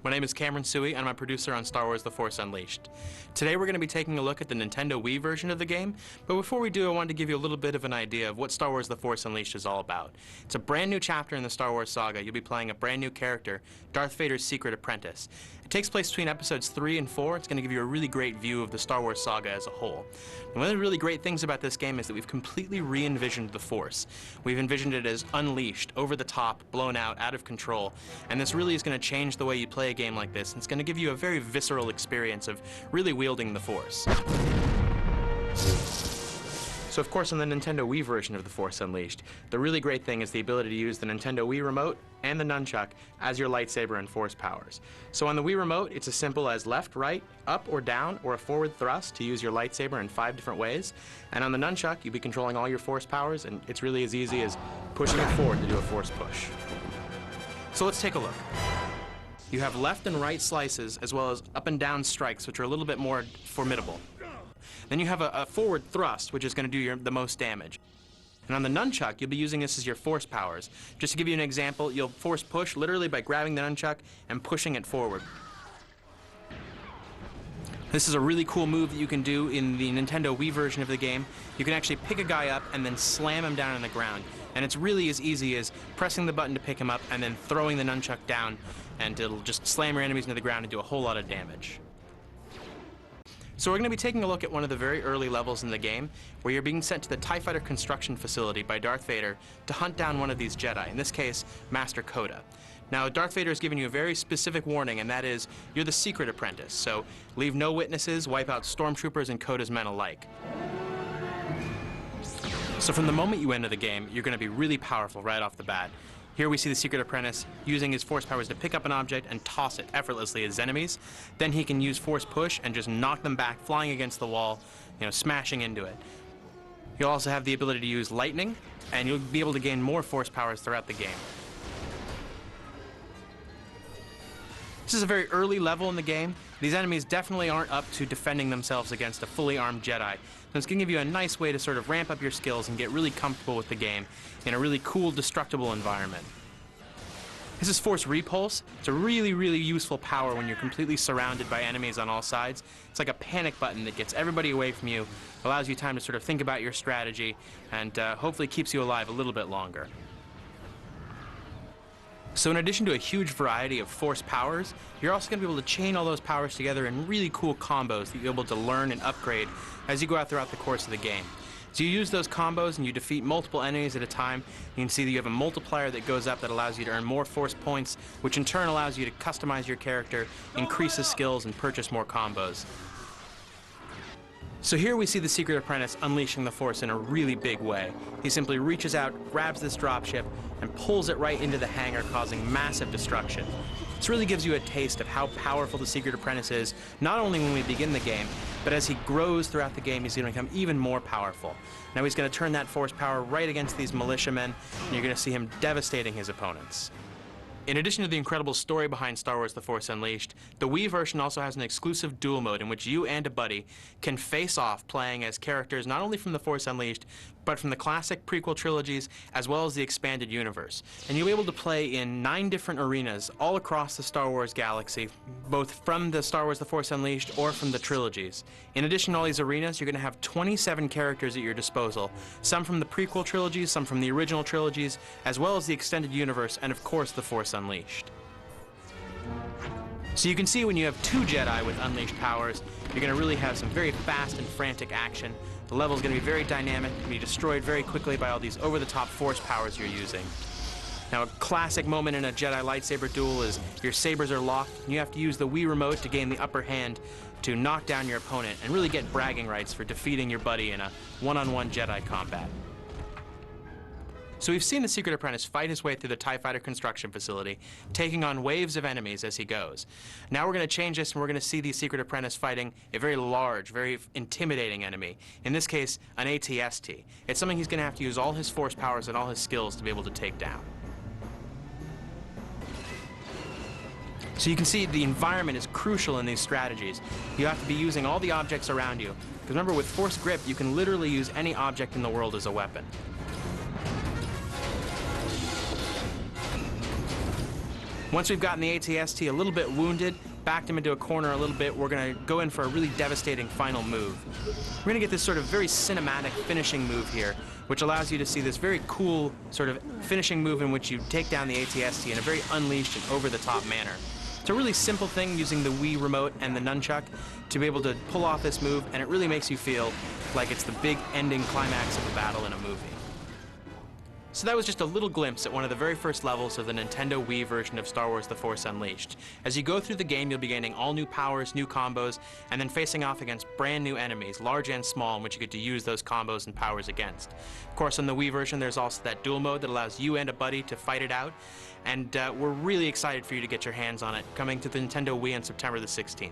My name is Cameron Suey, and I'm a producer on Star Wars The Force Unleashed. Today we're going to be taking a look at the Nintendo Wii version of the game, but before we do, I wanted to give you a little bit of an idea of what Star Wars The Force Unleashed is all about. It's a brand new chapter in the Star Wars saga. You'll be playing a brand new character, Darth Vader's secret apprentice. It takes place between episodes 3 and 4. It's going to give you a really great view of the Star Wars saga as a whole. And one of the really great things about this game is that we've completely re-envisioned the Force. We've envisioned it as unleashed, over the top, blown out of control, and this really is going to change the way you play a game like this, and it's going to give you a very visceral experience of really wielding the Force. So of course, on the Nintendo Wii version of The Force Unleashed, the really great thing is the ability to use the Nintendo Wii Remote and the nunchuck as your lightsaber and force powers. So on the Wii Remote, it's as simple as left, right, up or down, or a forward thrust to use your lightsaber in 5 different ways. And on the nunchuck, you'll be controlling all your force powers, and it's really as easy as pushing it forward to do a force push. So let's take a look. You have left and right slices, as well as up and down strikes, which are a little bit more formidable. Then you have a forward thrust, which is going to do the most damage. And on the nunchuck, you'll be using this as your force powers. Just to give you an example, you'll force push literally by grabbing the nunchuck and pushing it forward. This is a really cool move that you can do in the Nintendo Wii version of the game. You can actually pick a guy up and then slam him down on the ground. And it's really as easy as pressing the button to pick him up and then throwing the nunchuck down, and it'll just slam your enemies into the ground and do a whole lot of damage. So we're going to be taking a look at one of the very early levels in the game, where you're being sent to the TIE Fighter construction facility by Darth Vader to hunt down one of these Jedi, in this case, Master Yoda. Now, Darth Vader has given you a very specific warning, and that is, you're the secret apprentice, so leave no witnesses, wipe out stormtroopers and Yoda's men alike. So from the moment you enter the game, you're going to be really powerful right off the bat. Here we see the secret apprentice using his force powers to pick up an object and toss it effortlessly at his enemies. Then he can use force push and just knock them back, flying against the wall, smashing into it. You'll also have the ability to use lightning, and you'll be able to gain more force powers throughout the game. This is a very early level in the game. These enemies definitely aren't up to defending themselves against a fully armed Jedi. So it's going to give you a nice way to sort of ramp up your skills and get really comfortable with the game in a really cool, destructible environment. This is Force Repulse. It's a really, really useful power when you're completely surrounded by enemies on all sides. It's like a panic button that gets everybody away from you, allows you time to sort of think about your strategy, and hopefully keeps you alive a little bit longer. So in addition to a huge variety of force powers, you're also going to be able to chain all those powers together in really cool combos that you'll be able to learn and upgrade as you go out throughout the course of the game. So you use those combos and you defeat multiple enemies at a time. You can see that you have a multiplier that goes up that allows you to earn more force points, which in turn allows you to customize your character, increase his skills, and purchase more combos. So here we see the secret apprentice unleashing the Force in a really big way. He simply reaches out, grabs this dropship, and pulls it right into the hangar, causing massive destruction. This really gives you a taste of how powerful the secret apprentice is, not only when we begin the game, but as he grows throughout the game, he's going to become even more powerful. Now he's going to turn that force power right against these militiamen, and you're going to see him devastating his opponents. In addition to the incredible story behind Star Wars The Force Unleashed, the Wii version also has an exclusive duel mode in which you and a buddy can face off playing as characters not only from The Force Unleashed, but from the classic prequel trilogies as well as the expanded universe. And you'll be able to play in 9 different arenas all across the Star Wars galaxy, both from the Star Wars The Force Unleashed or from the trilogies. In addition to all these arenas, you're going to have 27 characters at your disposal, some from the prequel trilogies, some from the original trilogies, as well as the extended universe, and of course The Force Unleashed. So you can see when you have 2 Jedi with unleashed powers, you're going to really have some very fast and frantic action. The level's going to be very dynamic, can be destroyed very quickly by all these over-the-top force powers you're using. Now, a classic moment in a Jedi lightsaber duel is your sabers are locked, and you have to use the Wii Remote to gain the upper hand to knock down your opponent and really get bragging rights for defeating your buddy in a one-on-one Jedi combat. So we've seen the secret apprentice fight his way through the TIE Fighter construction facility, taking on waves of enemies as he goes. Now we're going to change this, and we're going to see the secret apprentice fighting a very large, very intimidating enemy. In this case, an AT-ST. It's something he's going to have to use all his force powers and all his skills to be able to take down. So you can see the environment is crucial in these strategies. You have to be using all the objects around you. Because remember, with Force Grip, you can literally use any object in the world as a weapon. Once we've gotten the ATST a little bit wounded, backed him into a corner a little bit, we're going to go in for a really devastating final move. We're going to get this sort of very cinematic finishing move here, which allows you to see this very cool sort of finishing move in which you take down the ATST in a very unleashed and over-the-top manner. It's a really simple thing using the Wii Remote and the nunchuck to be able to pull off this move, and it really makes you feel like it's the big ending climax of a battle in a movie. So that was just a little glimpse at one of the very first levels of the Nintendo Wii version of Star Wars: The Force Unleashed. As you go through the game, you'll be gaining all new powers, new combos, and then facing off against brand new enemies, large and small, in which you get to use those combos and powers against. Of course, on the Wii version, there's also that dual mode that allows you and a buddy to fight it out, and we're really excited for you to get your hands on it, coming to the Nintendo Wii on September the 16th.